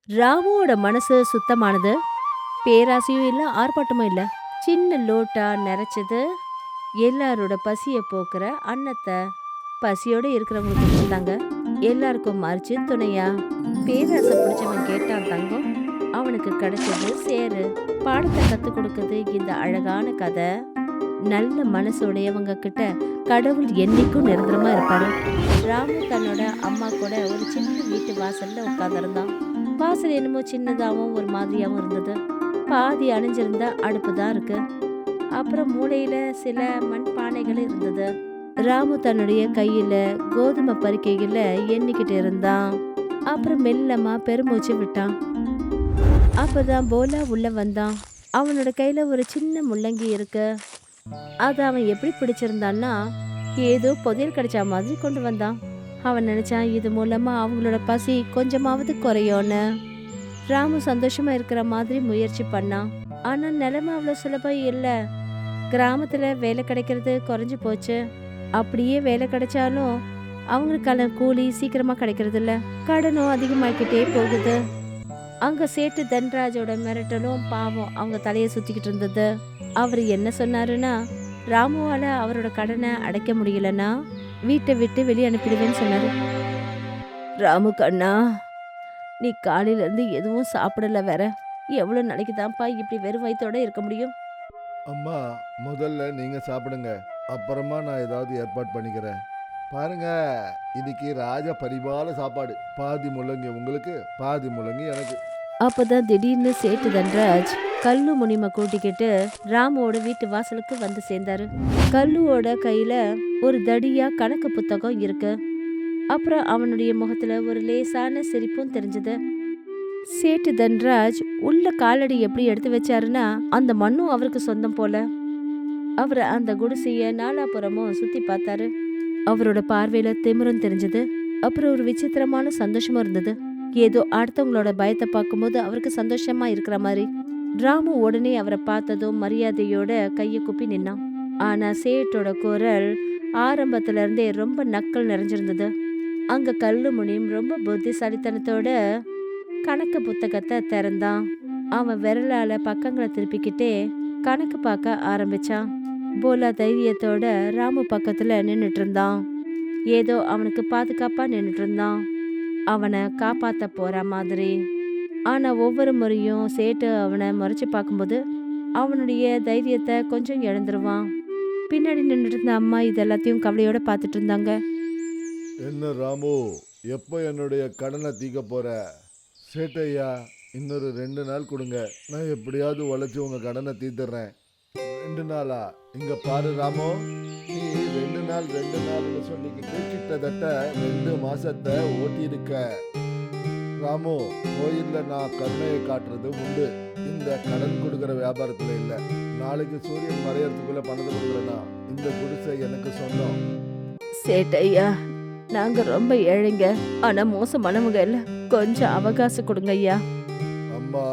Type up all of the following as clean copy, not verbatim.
ராமுவோட மனசு சுத்தமானது. பேராசையும் இல்ல, ஆர்ப்பாட்டமும் இல்ல. சின்ன லோட்டா நிறைச்சது. எல்லாரோட பசிய போக்குற அன்னத்தை பசியோட இருக்கிறவங்களுக்கு வச்சிருந்தாங்க. எல்லாருக்கும் மறிச்சு துணையா. பேராசை பிடிச்சவன் கேட்டான் தங்கம். அவனுக்கு கிடைச்சது சேரு. பாடத்தை கத்து கொடுக்குது இந்த அழகான கதை. நல்ல மனசுடையவங்க கிட்ட கடவுள் என்னைக்கும் நிரந்தரமா இருப்பாரு. ராமு தன்னோட அம்மா கூட ஒரு சின்ன வீட்டு வாசல்ல உட்கார்ந்திருந்தான். வாசல் என்னமோ சின்னதாவும் ஒரு மாதிரியாவும் இருந்தது. பாதி அணிஞ்சிருந்த அடுப்பு தான் இருக்கு. அப்புறம் மூலையில சில மண் பானைகள் இருந்தது. ராமு தன்னுடைய கையில கோதுமை பறிக்கைகள எண்ணிக்கிட்டு இருந்தான். அப்புறம் மெல்லமா பெருமூச்சு விட்டான். அப்பதான் போலா உள்ள வந்தான். அவனோட கையில ஒரு சின்ன முள்ளங்கி இருக்கு. அத அவன் எப்படி பிடிச்சிருந்தான்னா, ஏதோ புதையல் கிடைச்ச மாதிரி கொண்டு வந்தான். அவன் நினைச்சான் இது மூலமா அவங்களோட பசி கொஞ்சமாவது குறையும்னு. ராமு சந்தோஷமா இருக்கிற மாதிரி முயற்சி பண்ணான். ஆனா நிலைமை அவ்வளவு சுலபம் இல்ல. கிராமத்துல வேலை கிடைக்கிறது குறைஞ்சு போச்சு. அப்படியே வேலை கிடைச்சாலும் அவங்களுக்கான கூலி சீக்கிரமா கிடைக்கிறது இல்ல. கடனும் அதிகமாக்கிட்டே போகுது. அங்க சேட்டு தன்ராஜோட மிரட்டலும் பாவம் அவங்க தலையை சுத்திக்கிட்டு இருந்தது. அவர் என்ன சொன்னாருன்னா, ராமுவால அவரோட கடனை அடைக்க முடியலன்னா வீட்டை விட்டு வெளியே அனுப்பிடுவேன்னு சொன்னாரு. ராமு கண்ணா, நீ காலையில இருந்து எதுவும் சாப்பிடல வேற. எவ்வளவு நாளைக்கு தான்ப்பா இப்படி வெறும் வயித்தோட இருக்க முடியும்? அம்மா, முதல்ல நீங்க சாப்பிடுங்க. அப்புறமா நான் ஏதாவது ஏற்பாடு பண்ணிக்கிறேன். பாருங்க, இன்னைக்கு ராஜ பரிவார சாப்பாடு. பாதி முள்ளங்கி உங்களுக்கு, பாதி முள்ளங்கி எனக்கு. அப்பதான் திடீர்னு சேட்டு தன்ராஜ் கல்லு முனிமை கூட்டிக்கிட்டு ராமுவோட வீட்டு வாசலுக்கு வந்து சேர்ந்தாரு. கல்லுவோட கையில ஒரு தடியா கணக்கு புத்தகம் இருக்கு. அப்புறம் அவனுடைய முகத்துல ஒரு லேசான சிரிப்பும் தெரிஞ்சது. சேட்டு தன்ராஜ் உள்ள காலடி எப்படி எடுத்து வச்சாருன்னா அந்த மண்ணும் அவருக்கு சொந்தம் போல. அவர் அந்த குடிசைய நாலாபுறமும் சுத்தி பார்த்தாரு. அவரோட பார்வையில திமிரும் தெரிஞ்சது. அப்புறம் ஒரு விசித்திரமான சந்தோஷமும் இருந்தது. ஏதோ அடுத்தவங்களோட பயத்தை பார்க்கும்போது அவருக்கு சந்தோஷமா இருக்கிற மாதிரி. ராமு உடனே அவரை பார்த்ததும் மரியாதையோட கைய குப்பி நின்னான். ஆனா சேட்டோட குரல் ஆரம்பத்துல இருந்தே ரொம்ப நக்கல் நிறைஞ்சிருந்தது. அங்க கல்லு முனியும் ரொம்ப புத்திசாலித்தனத்தோட கணக்கு புத்தகத்தை திறந்தான். அவன் விரலால பக்கங்களை திருப்பிக்கிட்டே கணக்கு பார்க்க ஆரம்பிச்சான். போலா தைரியத்தோட ராமு பக்கத்துல நின்னுட்டு இருந்தான். ஏதோ அவனுக்கு பாதுகாப்பா நின்னுட்டு இருந்தான், அவனை காப்பாத்த போற மாதிரி. ஆனா ஒவ்வொரு முறையும் சேட்டு அவனை முறைச்சு பார்க்கும்போது அவனுடைய தைரியத்தை கொஞ்சம் இழந்துருவான். பின்னாடி நின்றுட்டு இருந்த அம்மா இது எல்லாத்தையும் கவலையோட பார்த்துட்டு இருந்தாங்க. என்ன ராமு, எப்போ என்னுடைய கடனை தீக்க போற? சேட்டையா, இன்னொரு 2 நாள் கொடுங்க. நான் எப்படியாவது உழைச்சி உங்க கடனை தீர்த்துறேன். 2 நாளா? இங்க பாரு ராமு, நீ 2 நாள்னு சொல்லிக்கிட்டு கிட்டத்தட்ட 2 மாசத்தை ஓட்டி இருக்க. ராமு, கோயில்ல நான் கருணையை காட்டுறது உண்டு, இந்த கடன் கொடுக்குற வியாபாரத்துல இல்ல. நாளைக்கு சூரியன் மறையறதுக்குள்ள பணத்தை கொடுக்குறேன்னா இந்த குடிசை எனக்கு சொந்தம். சேட்டையா, நாங்க ரொம்ப ஏழைங்க, ஆனா மோசமானவங்க இல்ல. கொஞ்சம் அவகாசம் கொடுங்க ஐயா. அம்மா,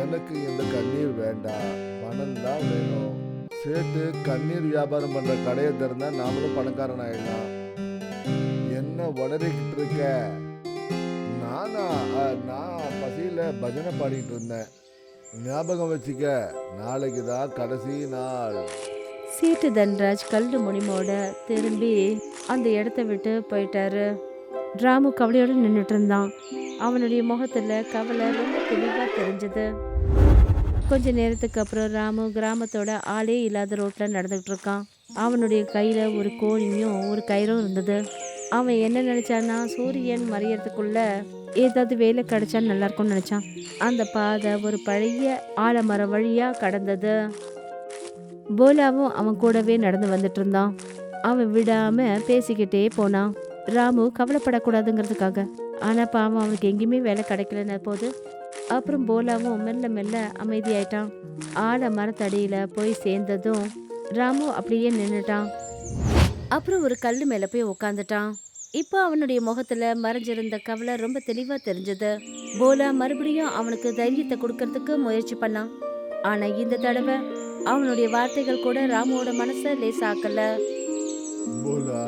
எனக்கு இந்த கண்ணீர் வேண்டாம், பணம் தான் வேணும். சேட்டு கண்ணீர் வியாபாரம் பண்ற கடையை திறந்தா நாமளும் பணக்காரன் ஆயிடலாம். என்ன உளறிக்கிட்டு இருக்க? நானா? நான் பசியில பஜனை பாடிட்டு இருந்தேன். ஞாபகம் வச்சுக்க, நாளைக்கு தான் கடைசி நாள். சேட்டு தன்ராஜ் கல்லு முனிமோட திரும்பி அந்த இடத்த விட்டு போயிட்டாரு. ராமு கவலையோட நின்றுட்டு இருந்தான். அவனுடைய முகத்துல கவலை ரொம்ப தெளிவா தெரிஞ்சது. கொஞ்ச நேரத்துக்கு அப்புறம் ராமு கிராமத்தோட ஆளே இல்லாத ரோட்ல நடந்துகிட்டு இருக்கான். அவனுடைய கையில ஒரு கோழியும் ஒரு கயிறும் இருந்தது. அவன் என்ன நினைச்சான்னா, சூரியன் மறையறதுக்குள்ள ஏதாவது வேலை கிடைச்சா நல்லா இருக்கும்னு நினைச்சான். அந்த பாதை ஒரு பழைய ஆலமரம் வழியா கடந்தது. போலாவும் அவன் கூடவே நடந்து வந்துட்டு இருந்தான். அவன் விடாம பேசிக்கிட்டே போனான். ராமு கவலைப்படக்கூடாதுங்கிறதுக்காக. ஆனா பாவம் அவனுக்கு எங்கேயுமே வேலை கிடைக்கலன்னு போது. அப்புறம் போலாவும் மெல்ல மெல்ல அமைதியாயிட்டான். ஆல மரத்தடியில போய் சேர்ந்ததும் ராமு அப்படியே நின்னுட்டான். அப்புறம் ஒரு கல்லு மேல போய் உக்காந்துட்டான். இப்போ அவனுடைய முகத்துல மறைஞ்சிருந்த கவலை ரொம்ப தெளிவா தெரிஞ்சது. போலா மறுபடியும் அவனுக்கு தைரியத்தை கொடுக்கறதுக்கு முயற்சி பண்ணான். ஆனா இந்த தடவை அவனுடைய வார்த்தைகள் கூட ராமுவோட மனச லேசாக்கல. போலா,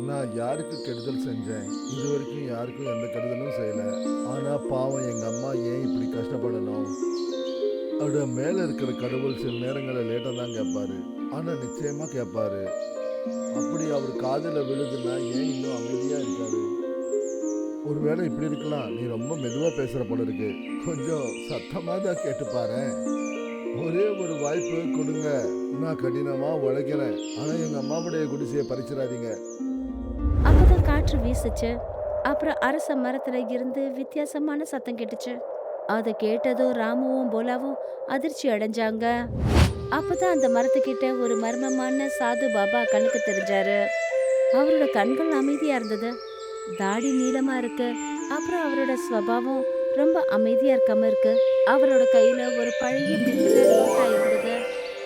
நான் யாருக்கு கெடுதல் செஞ்சேன்? இது வரைக்கும் யாருக்கும் எந்த கெடுதலும் செய்யல. ஆனா பாவம் எங்க அம்மா ஏன் இப்படி கஷ்டப்படணும்? அட மேல இருக்கிற கடவுள் சில நேரங்களில் லேட்டா தான் கேட்பாரு. ஆனா நிச்சயமா கேட்பாரு. அப்படி அவர் காதுல விழுதுன்னா ஏன் இன்னும் அமைதியா இருக்காரு? ஒருவேளை இப்படி இருக்கலாம். நீ ரொம்ப மெதுவா பேசுற போல இருக்கு. கொஞ்சம் சத்தமா தான் கேட்டு பாரேன். ஒரே ஒரு வாய்ப்பு கொடுங்க. நான் கடினமா உழைக்கிறேன். ஆனா எங்க அம்மாவுடைய குடிசையை பறிச்சிடாதீங்க. அப்பதான் காற்று வீசுச்சு. அப்புறம் அரச மரத்துல இருந்து வித்தியாசமான சத்தம் கேட்டுச்சு. அதை கேட்டதும் ராமுவும் போலாவும் அதிர்ச்சி அடைஞ்சாங்க. அப்பதான் அந்த மரத்துக்கிட்ட ஒரு மர்மமான சாது பாபா கண்ணுக்கு தெரிஞ்சாரு. அவரோட கண்கள் அமைதியா இருந்தது. தாடி நீளமா இருக்கு. அப்புறம் அவரோட ஸ்வபாவம் ரொம்ப அமைதியா இருக்காம இருக்கு. அவரோட கையில ஒரு பழைய பித்தளை லோட்டா இருந்தது.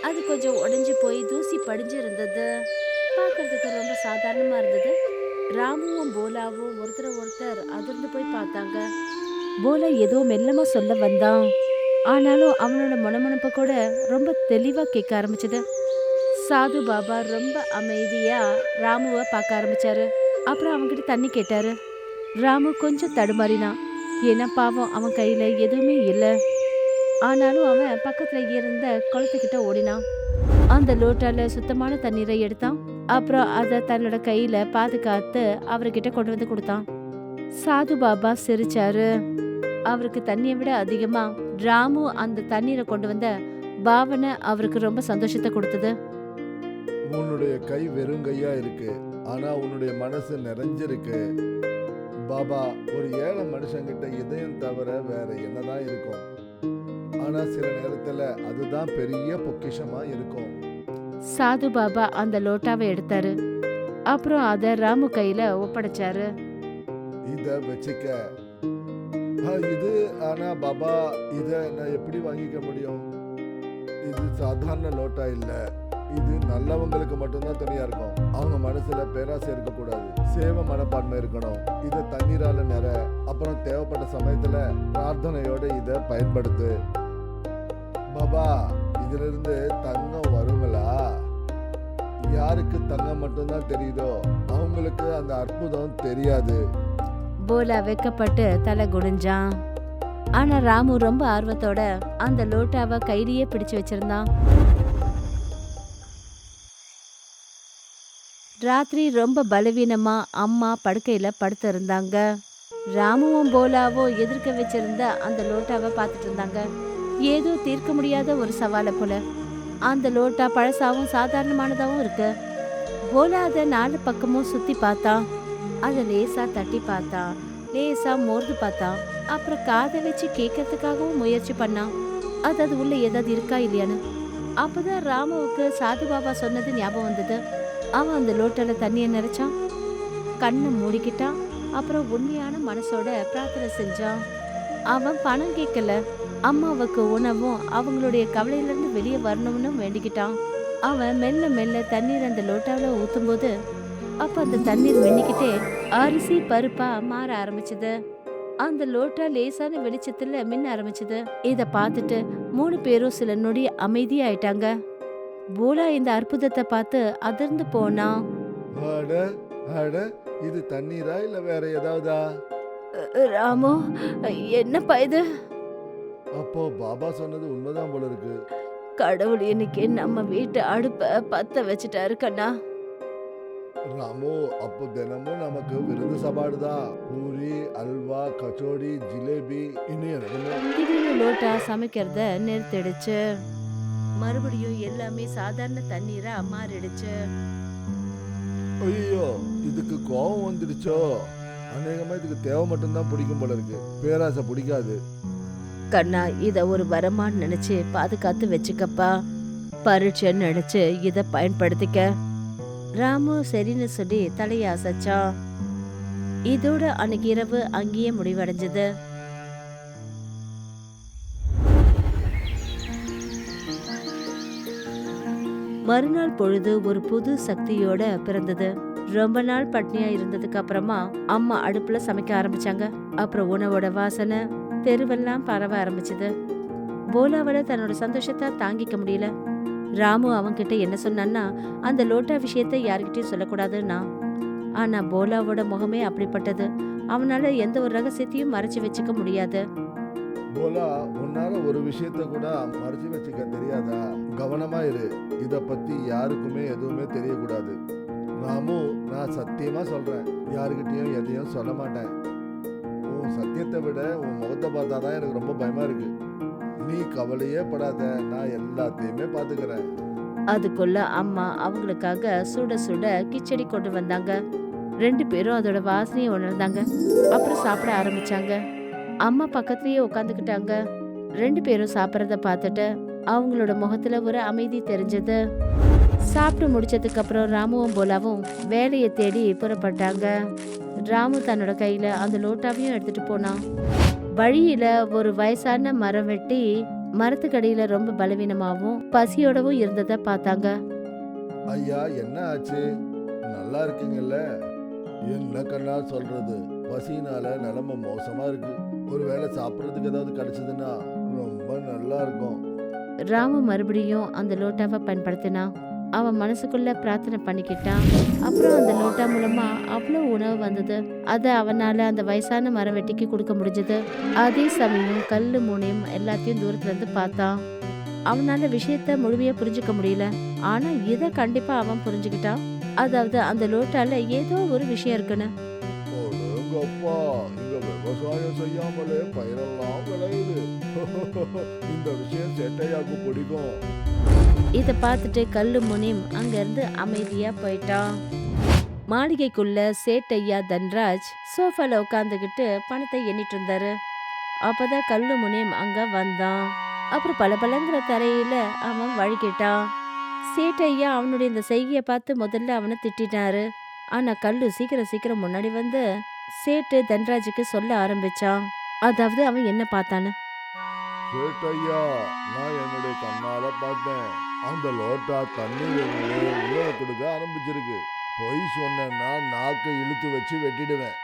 அது கொஞ்சம் உடைஞ்சு போய் தூசி படிஞ்சு இருந்தது. பார்க்கறதுக்கு ரொம்ப சாதாரணமா இருந்தது. ராமுவும் போலாவும் ஒருத்தர் அதிர்ந்து போய் பார்த்தாங்க. போலா ஏதோ மெல்லமா சொல்ல வந்தான். ஆனாலும் அவனோட முணமுணுப்பு கூட ரொம்ப தெளிவா கேட்க ஆரம்பிச்சது. சாது பாபா ரொம்ப அமைதியா ராமுவை பார்க்க ஆரம்பிச்சாரு. அப்புறம் அவன்கிட்ட தண்ணி கேட்டாரு. ராமு கொஞ்சம் தடுமாறினான். ஏன்னா பாவம் அவன் கையில எதுவுமே இல்லை. ஆனாலும் அவன் பக்கத்துல இருந்த குளத்துக்கிட்ட ஓடினான். அந்த லோட்டால சுத்தமான தண்ணீரை எடுத்தான். அப்புறம் அதை தன்னோட கையில பாதுகாத்து அவர்கிட்ட கொண்டு வந்து கொடுத்தான். சாது பாபா சிரிச்சாரு. அவருக்கு தண்ணியை விட அதிகமா ராமு அந்த தண்ணீரை கொண்டு வந்த பாவனை அவருக்கு ரொம்ப சந்தோஷத்தை கொடுத்தது. உன்னுடைய கை வெறும் கையா இருக்கு. ஆனா உன்னுடைய மனசு நிறைஞ்சிருக்கு. பாபா, ஒரு ஏழை மனுஷங்கிட்ட இதயம் தவிர வேற என்னதான் இருக்கும்? ஆனா சில நேரத்துல அதுதான் பெரிய பொக்கிஷமா இருக்கும். சாது பாபா அந்த லோட்டாவை எடுத்தாரு. அப்புறம் அத ராமு கையில ஒப்படைச்சாரு. இத வச்சுக்க. இது ஆனா பாபா, இத நான் எப்படி வாங்கிக்க முடியும்? இது சாதாரண லோட்டா இல்ல. இது நல்லவங்களுக்கு மட்டும்தான் துணையா இருக்கும். அவங்க மனசுல பேராசை இருக்கக்கூடாது. சேவை மனப்பான்மை இருக்கணும். இத தண்ணீரால நிற. அப்புறம் தேவைப்பட்ட சமயத்துல பிரார்த்தனையோட இத பயன்படுத்து. பாபா, இதுல இருந்து தங்கம் வருங்களா? யாருக்கு தங்கம் மட்டும்தான் தெரியுதோ அவங்களுக்கு அந்த அற்புதம் தெரியாது. போலா வெக்கப்பட்டு தலை குனிஞ்சான். ஆனா ராமு ரொம்ப ஆர்வத்தோட அந்த லோட்டாவை கையிலேயே பிடிச்சு வச்சிருந்தான். ராத்திரி ரொம்ப பலவீனமா அம்மா படுக்கையில படுத்து இருந்தாங்க. ராமுவும் போலாவும் எதிர்க்க வச்சிருந்த அந்த லோட்டாவை பார்த்துட்டு இருந்தாங்க. ஏதோ தீர்க்க முடியாத ஒரு சவாலை போல. அந்த லோட்டா பழசாவும் சாதாரணமானதாவும் இருக்கு. போலா அதை 4 பக்கமும் சுத்தி பார்த்தான். அதை லேசா தட்டி பார்த்தான். லேசா மோர்ந்து பார்த்தான். அப்புறம் காதை வச்சு கேட்கறதுக்காகவும் முயற்சி பண்ணான். அது உள்ள ஏதாவது இருக்கா இல்லையான்னு. அப்பதான் ராமுவுக்கு சாது பாபா சொன்னது ஞாபகம் வந்தது. அவன் அந்த லோட்டால தண்ணியை நிறைச்சான். கண்ணை மூடிக்கிட்டான். அப்புறம் உண்மையான மனசோட பிரார்த்தனை செஞ்சான். அவன் பணம் கேட்கல. அம்மாவுக்கு உணவும் அவங்களுடைய கவலையிலிருந்து வெளியே வரணும்னு வேண்டிக்கிட்டான். அவன் மெல்ல மெல்ல தண்ணீர் அந்த லோட்டாவில் ஊத்தும் போது அப்ப அந்த தண்ணீர் மின்னிக்கிட்டே அரிசி பருப்பா மாற ஆரம்பிச்சது. அந்த லோட்டா லேசான வெளிச்சத்துல மின்ன ஆரம்பிச்சது. இத பார்த்துட்டு 3 பேரும் சில நொடி அமைதியாயிட்டாங்க. போலா இந்த அற்புதத்தை பார்த்து அதிர்ந்து போனான். அட அட, இது தண்ணீரா இல்ல வேற ஏதாவதா? ராமு, என்னப்பா இது? அப்போ பாபா சொன்னது உண்மைதான் போல இருக்கு. கடவுள் இன்னைக்கு நம்ம வீட்டு அடுப்ப பத்த வச்சுட்டாரு கண்ணா. ராமு, அப்போ தினமும் நமக்கு விருந்து சாப்பாடுதான். பூரி, அல்வா, கச்சோடி, ஜிலேபி, இன்னும் என்னமோ. திடீர்னு லோட்டா சமைக்கிறத நிறுத்திடுச்சு. மறுபடியும் எல்லாமே சாதாரண தண்ணீரா மாறிடுச்சு. ஐயோ, இதுக்கு கோபம் வந்துடுச்சோ? அநேகமா இதுக்கு தேவை மட்டும்தான் பிடிக்கும் போல இருக்கு. பேராசை பிடிக்காது. கண்ணா, இத ஒரு வரமான்னு நினைச்சு பாதுகாத்து வச்சுக்கப்பா. பரீட்சைன்னு நினைச்சு இத பயன்படுத்திக்க. ராமு சரின்னு சொல்லி தலையை அசைச்சான். இதோட அன்னைக்கு இரவு அங்கேயே முடிவடைஞ்சது. மறுநாள் பொழுது ஒரு புது சக்தியோட பிறந்தது. ரொம்ப நாள் பட்னியா இருந்ததுக்கு அப்புறமா அம்மா அடுப்புல சமைக்க ஆரம்பிச்சாங்க. அப்புறம் உணவோட வாசனை தெருவெல்லாம் பரவ ஆரம்பிச்சது. போலாவால தன்னோட சந்தோஷத்தை தாங்கிக்க முடியல. ராமு அவன்கிட்ட என்ன சொன்னான்னா, அந்த லோட்டா விஷயத்த யார்கிட்டயும் சொல்லக்கூடாதுன்னா. ஆனா போலாவோட முகமே அப்படிப்பட்டது. அவனால எந்த ஒரு ரகசியத்தையும் மறைச்சு வச்சுக்க முடியாது. போலா, உன்னால ஒரு விஷயத்த கூட மறைச்சு வச்சுக்க தெரியாதா? கவனமா இரு. இத பத்தி யாருக்குமே எதுவுமே தெரியக்கூடாது. ராமு, நான் சத்தியமா சொல்றேன், யாருக்கிட்டயும் எதையும் சொல்ல மாட்டேன். உன் சத்தியத்தை விட உன் முகத்தை பார்த்தாதான் எனக்கு ரொம்ப பயமா இருக்கு. நீ கவலையே படாத, நான் எல்லாத்தையுமே பாத்துக்கிறேன். அதுக்குள்ள அம்மா அவங்களுக்காக சுட சுட கிச்சடி கொண்டு வந்தாங்க. 2 பேரும் அதோட வாசனையை உணர்ந்தாங்க. அப்புறம் சாப்பிட ஆரம்பிச்சாங்க. அம்மா பக்கத்துலயே உட்காந்துக்கிட்டாங்க. 2 பேரும் சாப்பிட்றத பார்த்துட்டு அவங்களோட முகத்துல ஒரு அமைதி தெரிஞ்சது. சாப்பிட்டு முடிச்சதுக்கு அப்புறம் ராமுவும் போலாவும் வேலையை தேடி புறப்பட்டாங்க. ராமு தன்னோட கையில அந்த லோட்டாவையும் எடுத்துட்டு போனான். வழியில ஒரு வயசான மரம் வெட்டி மரத்துக்கடியில ரொம்ப பலவீனமாவும் பசியோடவும் இருந்ததை பார்த்தாங்க. ஐயா, என்ன ஆச்சு? நல்லா இருக்கீங்கல்ல? என்ன கண்ணா சொல்றது, பசினால நிலைமை மோசமா இருக்கு. ஒருவேளை சாப்பிட்றதுக்கு ஏதாவது கிடைச்சதுன்னா ரொம்ப நல்லா இருக்கும். ராமு மறுபடியும் அந்த லோட்டாவை பயன்படுத்தினான். அவன் மனசுக்குள்ள பிரார்த்தனை பண்ணிக்கிட்டான். அப்புறம் அந்த லோட்டா மூலமா அவ்வளோ உணவு வந்தது. அதை அவனால அந்த வயசான மரம் வெட்டிக்கு கொடுக்க முடிஞ்சது. அதே சமயம் கல்லு மூணையும் எல்லாத்தையும் தூரத்துல இருந்து பார்த்தான். அவனால விஷயத்த முழுமையா புரிஞ்சுக்க முடியல. ஆனா இதை கண்டிப்பா அவன் புரிஞ்சுக்கிட்டான். அதாவது அந்த லோட்டால ஏதோ ஒரு விஷயம் இருக்குன்னு. அடேங்கப்பா, இங்க விவசாயம் செய்யாமலே பயிரெல்லாம் விளையுது. இந்த விஷயம் சேட்டையாக்கு பிடிக்கும். இதை பார்த்துட்டு கல்லு முனிம் அங்க இருந்து அமைதியா போயிட்டான். மாளிகைக்குள்ள சேட்டையா தன்ராஜ் சோஃபால உட்காந்துக்கிட்டு பணத்தை எண்ணிட்டு இருந்தாரு. அப்பதான் கல்லு முனிம் அங்க வந்தான். அப்புறம் பளபளங்கிற தரையில அவன் வழுக்கிட்டான். சேட்டையா அவனுடைய இந்த செய்கையை பார்த்து முதல்ல அவனை திட்டினாரு. ஆனா கல்லு சீக்கிரம் சீக்கிரம் முன்னாடி வந்து சேட்டு தன்ராஜுக்கு சொல்ல ஆரம்பிச்சான். அதாவது அவன் என்ன பார்த்தான்னு. சேட்டையா, நான் என்னுடைய கண்ணால பார்த்தேன். அந்த லோட்டா தண்ணீர் உணவு கொடுக்க ஆரம்பிச்சிருக்கு. பொய் சொன்னேன்னா நாக்கை இழுத்து வச்சு வெட்டிடுவேன்.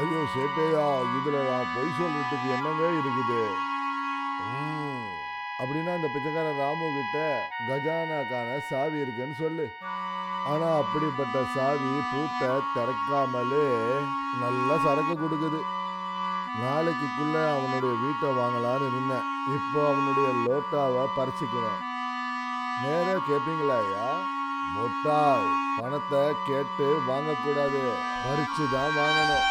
ஐயோ சேட்டையா, இதுல நான் பொய் சொல்றதுக்கு என்னங்க இருக்குது? அப்படின்னா அந்த பிச்சைக்கார ராமு கிட்ட கஜானாக்கான சாவி இருக்குன்னு சொல்லு. ஆனா அப்படிப்பட்ட சாவி பூட்டை திறக்காமலே நல்ல சரக்கு கொடுக்குது. நாளைக்குள்ள அவனுடைய வீட்டை வாங்கலான்னு இருந்தேன். இப்போ அவனுடைய லோட்டாவை பறிச்சுக்குவேன். நேரா கேட்பீங்களா ஐயா? முட்டாள், பணத்தை கேட்டு வாங்கக்கூடாது, பறிச்சுதான் வாங்கணும்.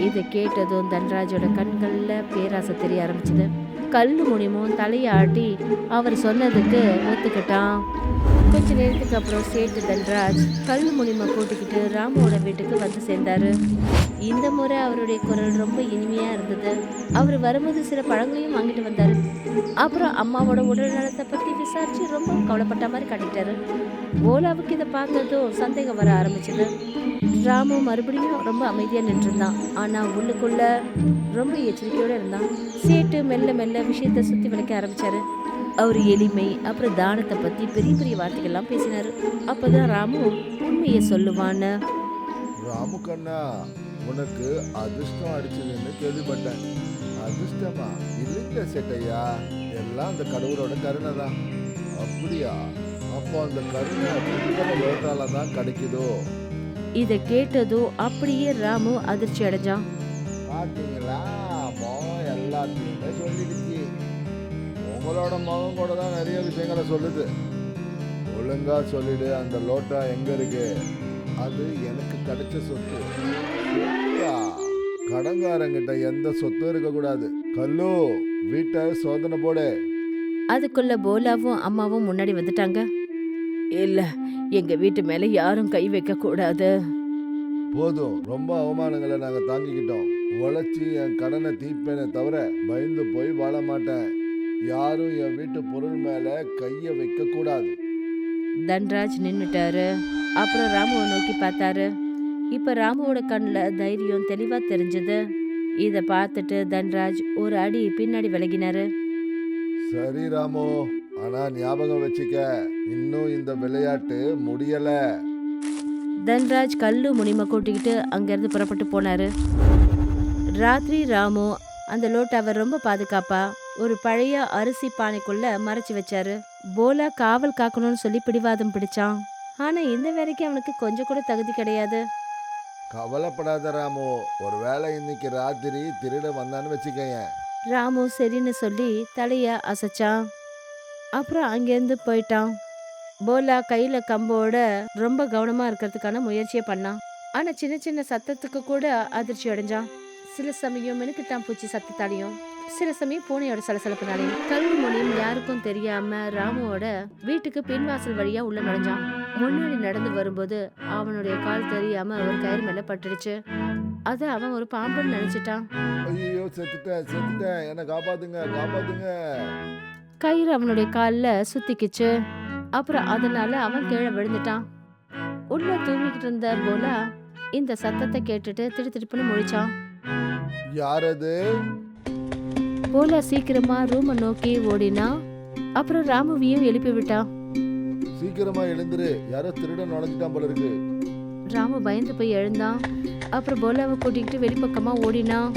இதை கேட்டதும் தன்ராஜோட கண்கள்ல பேராசை தெரிய ஆரம்பிச்சது. கல்லு முனிமும் தலையாட்டி அவர் சொன்னதுக்கு ஒத்துக்கிட்டான். கொஞ்ச நேரத்துக்கு அப்புறம் சேட்டு தன்ராஜ் கல்லு முனிமை கூட்டிக்கிட்டு ராமுவோட வீட்டுக்கு வந்து சேர்ந்தாரு. இந்த முறை அவருடைய குரல் ரொம்ப இனிமையா இருந்தது. அவர் வரும்போது சில பழங்களையும் வாங்கிட்டு வந்தாரு. அப்புறம் அம்மாவோட உடல் நலத்தை பத்தி விசாரிச்சு ரொம்ப கவலைப்பட்ட மாதிரி காட்டிட்டாரு. போலாவுக்கு இதை பார்த்ததும் சந்தேகம் வர ஆரம்பிச்சது. ராமு மறுபடியும் ரொம்ப அமைதியா நின்றுருந்தான். ஆனா உள்ளுக்குள்ள ரொம்ப எச்சரிக்கையோட இருந்தான். சேட்டு மெல்ல மெல்ல விஷயத்த சுத்தி வளைக்க ஆரம்பிச்சாரு. அவர் எளிமை அப்புறம் தானத்தை பத்தி பெரிய பெரிய வார்த்தைகள்லாம் பேசினாரு. அப்பதான் ராமு உண்மையை சொல்லுவான்னு. ராமு கண்ணா, உனக்கு அதிர்ஷ்டம் அடிச்சதுன்னு கேள்விப்பட்டேன். அதிர்ஷ்டமா? இல்லைங்க சேட்டையா, எல்லாம் அந்த கடவுளோட கருணை தான். அப்படியா? அப்போ அந்த கருணை லோட்டால தான் கிடைக்குதோ? இதை கேட்டதும் அப்படியே ராமு அதிர்ச்சி அடைஞ்சான். பாத்தீங்களா, முகம் எல்லாத்தையுமே சொல்லிடுச்சு. உங்களோட முகம் கூட தான் நிறைய விஷயங்களை சொல்லுது. ஒழுங்கா சொல்லிடு, அந்த லோட்டா எங்க இருக்கு? அது எனக்கு கிடைச்ச சொத்து. கடங்காரங்கிட்ட எந்த சொத்தும் இருக்க கூடாது. கல்லு, வீட்டை சோதனை போடு. அதுக்குள்ள போலாவும் அம்மாவும் முன்னாடி வந்துட்டாங்க. இல்ல, எங்க வீட்டு மேல யாரும் கை வைக்க கூடாது. போதும், ரொம்ப அவமானங்களை நாங்க தாங்கிக்கிட்டோம். உழைச்சி என் கடனை தீர்ப்பேனே தவிர பயந்து போய் வாழ மாட்டேன். யாரும் என் வீட்டு பொருள் மேல கைய வைக்க கூடாது. தன்ராஜ் நின்னுட்டாரு. அப்புறம் ராமுவை நோக்கி பார்த்தாரு. இப்ப ராமுவோட கண்ணுல தைரியம் தெளிவா தெரிஞ்சது. இத பார்த்துட்டு தன்ராஜ் ஒரு அடி பின்னாடி விலகினாரு. சரி ராமு, ஆனா ஞாபகம் வச்சுக்க, இன்னும் இந்த விளையாட்டு முடியல. தன்ராஜ் கல்லு முனிமை கூட்டிக்கிட்டு அங்கிருந்து புறப்பட்டு போனாரு. ராத்திரி ராமு அந்த லோட்டாவை ரொம்ப பாதுகாப்பா ஒரு பழைய அரிசி பானைக்குள்ள மறைச்சு வச்சாரு. போலா காவல் காக்கணும்னு சொல்லி பிடிவாதம் பிடிச்சான். ஆனா இந்த வேலைக்கு அவனுக்கு கொஞ்சம் கூட தகுதி கிடையாது. கவலைப்படாத ராமு, ஒருவேளை இன்னைக்கு ராத்திரி திருட வந்தான்னு வச்சுக்கயேன். ராமு சரின்னு சொல்லி தலைய அசைச்சான். அப்புறம் அங்கேருந்து போயிட்டான். போலா கையில கம்போட ரொம்ப கவனமா இருக்கிறதுக்கான முயற்சியை பண்ணான். ஆனா சின்ன சின்ன சத்தத்துக்கு கூட அதிர்ச்சி அடைஞ்சான். சில சமயம் மினுக்குத்தான் பூச்சி சத்தத்தாலையும், சில சமயம் பூனையோட சலசலப்புனாலையும். கல்வி மொழியும் யாருக்கும் தெரியாம ராமுவோட வீட்டுக்கு பின்வாசல் வழியா உள்ள நுழைஞ்சான். முன்னாடி நடந்து வரும்போது அவனுடைய கால் தெரியாம ஒரு கயிறு மேல பட்டுடுச்சு. அத அவன் ஒரு பாம்புன்னு நினைச்சிட்டான். ஐயோ, செத்துட்டேன், என்னை காப்பாத்துங்க, காப்பாத்துங்க. கயிறு அவனுடைய கால்ல சுத்திக்கிச்சு. அப்புறம் அதனால அவன் கீழே விழுந்துட்டான். உள்ள தூங்கிக்கிட்டு இருந்த போலா இந்த சத்தத்தை கேட்டுட்டு திடுதிடுப்புன்னு முழிச்சான். யார் அது? போலா சீக்கிரமா ரூமை நோக்கி ஓடினா. அப்புறம் ராமுவையும் எழுப்பி விட்டான். சீக்கிரமா எழுந்துரு, யாரோ திருடன் நுழைஞ்சிட்டான் போல இருக்கு. ராமு பயந்து போய் எழுந்தான். அப்புறம் போலாவை கூட்டிக்கிட்டு வெளிப்பக்கமா ஓடினான்.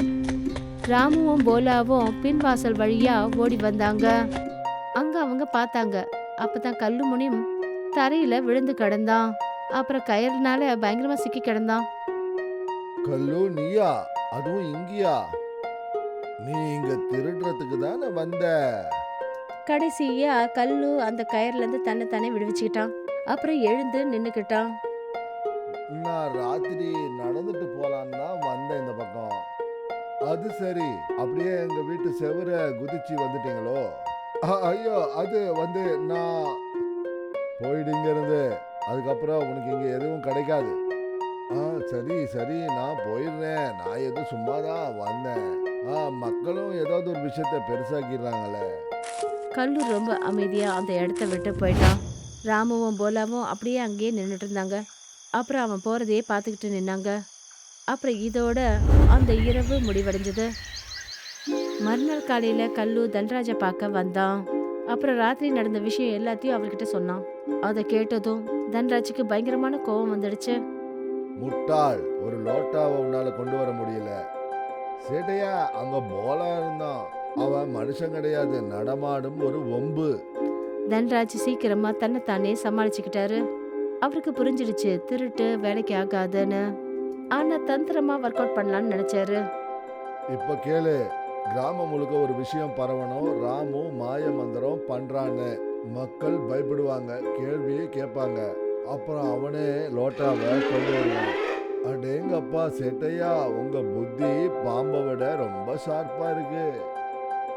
ராமுவும் போலாவும் பின்வாசல் வழியா ஓடி வந்தாங்க. அங்க அவங்க பார்த்தாங்க. அப்பதான் கல்லு முனியும் தரையில விழுந்து கிடந்தான். அப்புறம் கயிறுனால பயங்கரமா சிக்கி கிடந்தான். கல்லு, நீயா? அதுவும் இங்கயா? நீ இங்க திருடுறதுக்கு தானே வந்த? கடைசியா கல்லு அந்த கயிறுல இருந்து தன்னைத்தானே விடுவிச்சுக்கிட்டான். அப்புறம் எழுந்து நின்னுக்கிட்டான். நான் ராத்திரி நடந்துட்டு போலான்னு தான் வந்தேன் இந்த பக்கம். அது சரி, அப்படியே எங்க வீட்டு செவுர குதிச்சு வந்துட்டீங்களோ? ஐயோ, அது வந்து நான் போயிடுங்க இருந்து. அதுக்கப்புறம் உனக்கு இங்க எதுவும் கிடைக்காது. சரி, நான் போயிடுறேன். நான் எதுவும் சும்மா தான் வந்தேன். மக்களும் ஏதாவது ஒரு விஷயத்த பெருசாக்கிடுறாங்களே. கல்லு ரொம்ப அமைதியா அந்த இடத்த விட்டு போயிட்டான். ராமுவும் போலாவும் அப்படியே அங்கேயே நின்றுட்டு இருந்தாங்க. அப்புறம் அவன் போறதையே பார்த்துக்கிட்டு நின்னாங்க. அப்புறம் இதோட அந்த இரவு முடிவடைஞ்சது. மறுநாள் காலையில கல்லு தன்ராஜை பார்க்க வந்தான். அப்புறம் ராத்திரி நடந்த விஷயம் எல்லாத்தையும் அவர்கிட்ட சொன்னான். அதை கேட்டதும் தன்ராஜுக்கு பயங்கரமான கோபம் வந்துடுச்சு. முட்டாள், ஒரு லோட்டாவை உன்னால கொண்டு வர முடியல. சேட்டையா, அங்க போலா இருந்தான். அவன் மனுஷன் கிடையாது, நடமாடும் ஒரு வம்பு. தன்ராஜ் சீக்கிரமா தன்னைத்தானே சமாளிச்சுக்கிட்டாரு. அவருக்கு புரிஞ்சிடுச்சு திருட்டு வேலைக்கு ஆகாதுன்னு. ஆனா தந்திரமா ஒர்க் அவுட் பண்ணலான்னு நினைச்சாரு. இப்ப கேளு, கிராமம் முழுக்க ஒரு விஷயம் பரவணும். ராமு மாய மந்திரம் பண்றான்னு மக்கள் பயப்படுவாங்க, கேள்வியே கேட்பாங்க. அப்புறம் அவனே லோட்டாவை கொண்டு வருவான். அடேங்கப்பா சேட்டையா, உங்க புத்தி பாம்பை விட ரொம்ப ஷார்ப்பா இருக்கு.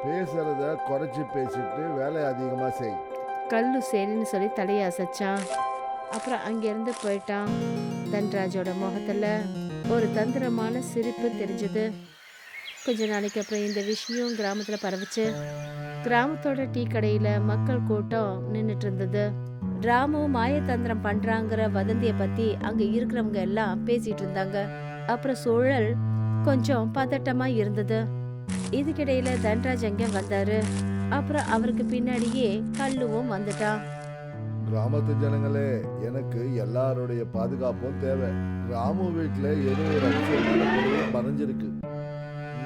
பேசுறத குறைச்சி பேசிட்டு வேலை அதிகமா செய். கல்லு சரின்னு சொல்லி தலையை அசைச்சான். அப்புறம் அங்கிருந்து போயிட்டான். தன்ராஜோட முகத்துல ஒரு தந்திரமான சிரிப்பு தெரிஞ்சது. கொஞ்ச நாளைக்கு அப்புறம் இந்த விஷயம் கிராமத்துல பரவுச்சு. கிராமத்தோட டீ கடையில மக்கள் கூட்டம் நின்னுட்டு இருந்தது. ராமு மாயத்தந்திரம் பண்றாங்கிற வதந்திய பத்தி அங்க இருக்கிறவங்க எல்லாம் பேசிட்டு இருந்தாங்க. அப்புறம் சூழல் கொஞ்சம் பதட்டமா இருந்தது. இதுக்கிடையில தன்ராஜ் அங்க வந்தாரு. அப்புறம் அவருக்கு பின்னாடியே கல்லுவும் வந்துட்டான். கிராமத்து ஜனங்களே, எனக்கு எல்லாருடைய பாதுகாப்பும் தேவை. ராமு வீட்டுல ஏதோ ஒரு அதிசயமான பொருள் மறைஞ்சிருக்கு.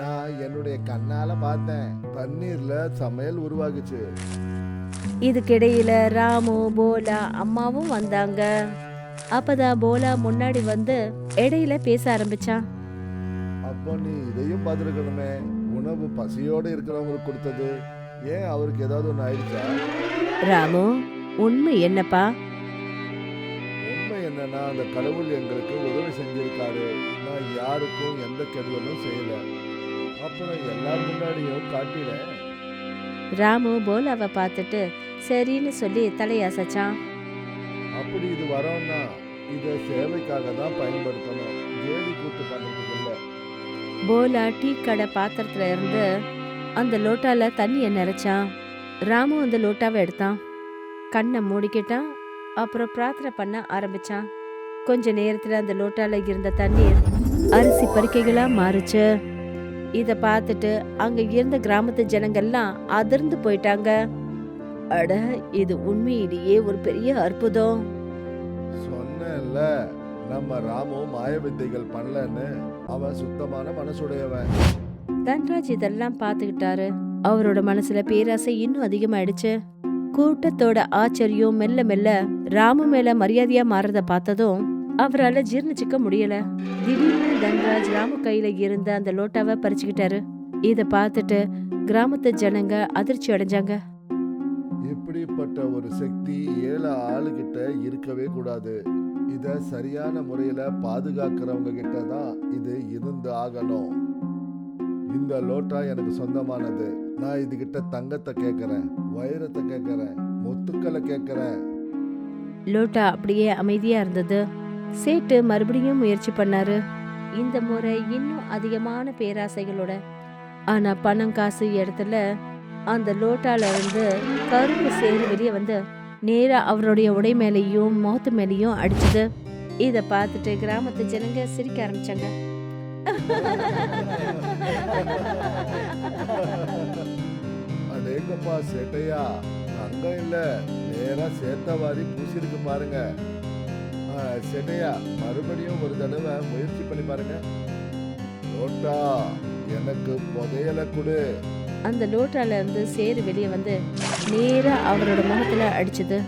நான் என்னுடைய கண்ணால பார்த்தேன். தண்ணீர்ல சமையல் உருவாகுச்சு. இதுக்கிடையில ராமு போலா அம்மாவும் வந்தாங்க. அப்பதான் போலா முன்னாடி வந்து இடையில பேச ஆரம்பிச்சான். அப்போ நீ இதையும் பார்த்துருக்கணுமே, உணவு பசியோட இருக்கிறவங்களுக்கு கொடுத்தது. ஏன் அவருக்கு ஏதாவது ஒன்று ஆயிடுச்சா? ராமு, உண்மை என்னப்பா? உண்மை என்னன்னா, அந்த கடவுள் எங்களுக்கு உதவி செஞ்சிருக்காரு. நான் யாருக்கும் எந்த கெடுதலும் செய்யல. அப்புறம் எல்லார் முன்னாடியும் காட்டில. ராமு போலாவை பார்த்துட்டு சரின்னு சொல்லி தலையசைச்சான். அப்படி இது வரோம்னா இதை சேவைக்காக தான் பயன்படுத்தணும், கேலி கூத்து பண்ணுறதுக்கு இல்லை. போலா டீ கடை பாத்திரத்துல இருந்து அந்த லோட்டால தண்ணியை நிறைச்சான். ராமு அந்த லோட்டாவை எடுத்தான், கண்ணை மூடிக்கிட்டான். அப்புறம் பிரார்த்தனை பண்ண ஆரம்பிச்சான். கொஞ்ச நேரத்துல அந்த லோட்டால இருந்த தண்ணீர் அரிசி பருக்கைகளா மாறுச்சு. இத பார்த்துட்டு அங்க இருந்த கிராமத்து ஜனங்கள்லாம் அதிர்ந்து போயிட்டாங்க. அட, இது உண்மையிலேயே ஒரு பெரிய அற்புதம். சொன்னேன்ல, நம்ம ராமு மாய வித்தைகள் பண்ணலன்னு. அவன் சுத்தமான மனசுடையவன். தன்ராஜ் இதெல்லாம் பார்த்துக்கிட்டாரு. அவரோட மனசுல பேராசை இன்னும் அதிகமாயிடுச்சு. கூட்டத்தோட ஆச்சரியம் மெல்ல மெல்ல ராமு மேல மரியாதையா மாறத பார்த்ததும் அவரால ஜீர்ணிச்சுக்க முடியல. திடீர்னு தன்ராஜ் ராமு கையில இருந்த அந்த லோட்டாவை பறிச்சுக்கிட்டாரு. இத பார்த்துட்டு கிராமத்து ஜனங்க அதிர்ச்சி அடைஞ்சாங்க. இப்படிப்பட்ட ஒரு சக்தி ஏழை ஆளுகிட்ட இருக்கவே கூடாது. இத சரியான முறையில பாதுகாக்கிறவங்க கிட்ட தான் இது இருந்து ஆகணும். இந்த லோட்டா எனக்கு சொந்தமானது. நான் இதுகிட்ட தங்கத்தை கேட்கறேன், வைரத்தை கேட்கறேன், முத்துக்களை கேட்கறேன். லோட்டா அப்படியே அமைதியா இருந்தது. சேட்டு மறுபடியும் முயற்சி பண்ணாரு. இந்த முறை இன்னும் அதிகமான பேராசைகளோட. ஆனா பணம் காசு இடத்துல அந்த லோட்டால இருந்து கரும்பு சேறு வெளியே வந்து நேரா அவருடைய உடை மேலேயும் முகத்து மேலேயும் அடிச்சது. இத பார்த்துட்டு கிராமத்து ஜனங்க சிரிக்க ஆரம்பிச்சாங்க. அடேங்கப்பா சேட்டையா, தங்கம் இல்ல, நேரா சேத்தவாரி பூசிருக்கு பாருங்க. சேட்டையா, மறுபடியும் ஒரு தடவை முயற்சி பண்ணி பாருங்க. லோட்டா, எனக்கு புதையல கொடு. அந்த லோட்டால இருந்து சேறு வெளியே வந்து நேரா அவரோட முகத்துல அடிச்சது.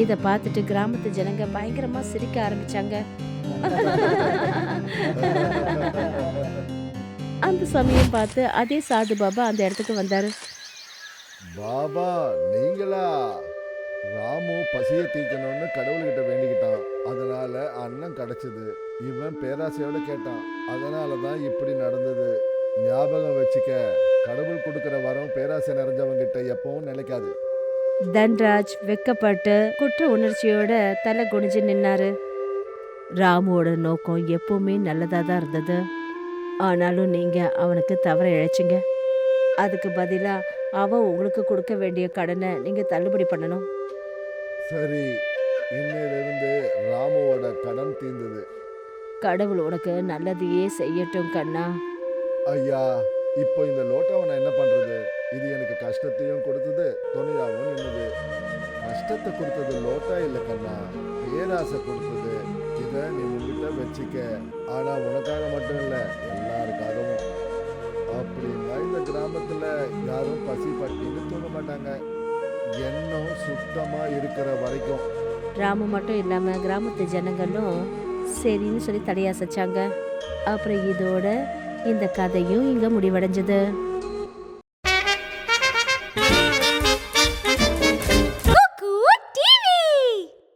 இத பார்த்துட்டு கிராமத்து ஜனங்க பயங்கரமா சிரிக்க ஆரம்பிச்சாங்க. அந்த சமயம் பார்த்து அதே சாது பாபா அந்த இடத்துக்கு வந்தாரு. பாபா, நீங்களா? ராமு பசியை தீக்கணும்னு கடவுள்கிட்ட வேண்டிக்கிட்டான். அதனால அன்னம் கிடைச்சது. இவன் பேராசையோட கேட்டான். அதனால தான் இப்படி நடந்தது. ஞாபகம் வச்சுக்க, கடவுள் கொடுக்கிற வரம் பேராசை நிறைஞ்சவங்கிட்ட எப்பவும் நிலைக்காது. தன்ராஜ் வெக்கப்பட்டு குற்ற உணர்ச்சியோட தலை குனிஞ்சு நின்னாரு. ராமுவோட நோக்கம் எப்பவுமே நல்லதா தான் இருந்தது. ஆனாலும் நீங்க அவனுக்கு தவற இழைச்சிங்க. அதுக்கு பதிலா அவன் உங்களுக்கு கொடுக்க வேண்டிய கடனை நீங்க தள்ளுபடி பண்ணணும். சரி, இன்னிலிருந்து ராமுவோட கடன் தீர்ந்தது. கடவுள் உனக்கு நல்லதையே செய்யட்டும் கண்ணா. ஐயா, இப்போ இந்த லோட்டாவை நான் என்ன பண்றது? இது எனக்கு கஷ்டத்தையும் கொடுத்தது, துணையாகவும் நின்னுது. கஷ்டத்தை கொடுத்தது லோட்டா இல்ல கண்ணா, பேராசை கொடுத்தது. இதை நீ உங்ககிட்ட வச்சுக்க. ஆனா உனக்காக மட்டும் இல்ல, எல்லாருக்காகவும். அப்படின்னா இந்த கிராமத்துல யாரும் பசி பட்டின்னு தூங்க மாட்டாங்க, எண்ணம் சுத்தமா இருக்கிற வரைக்கும். ராமு மட்டும் இல்லாம கிராமத்து ஜனங்களும் சரின்னு சொல்லி தலையசைச்சாங்க. அப்புறம் இதோட இந்த கதையும் இங்க முடிவடைஞ்சது.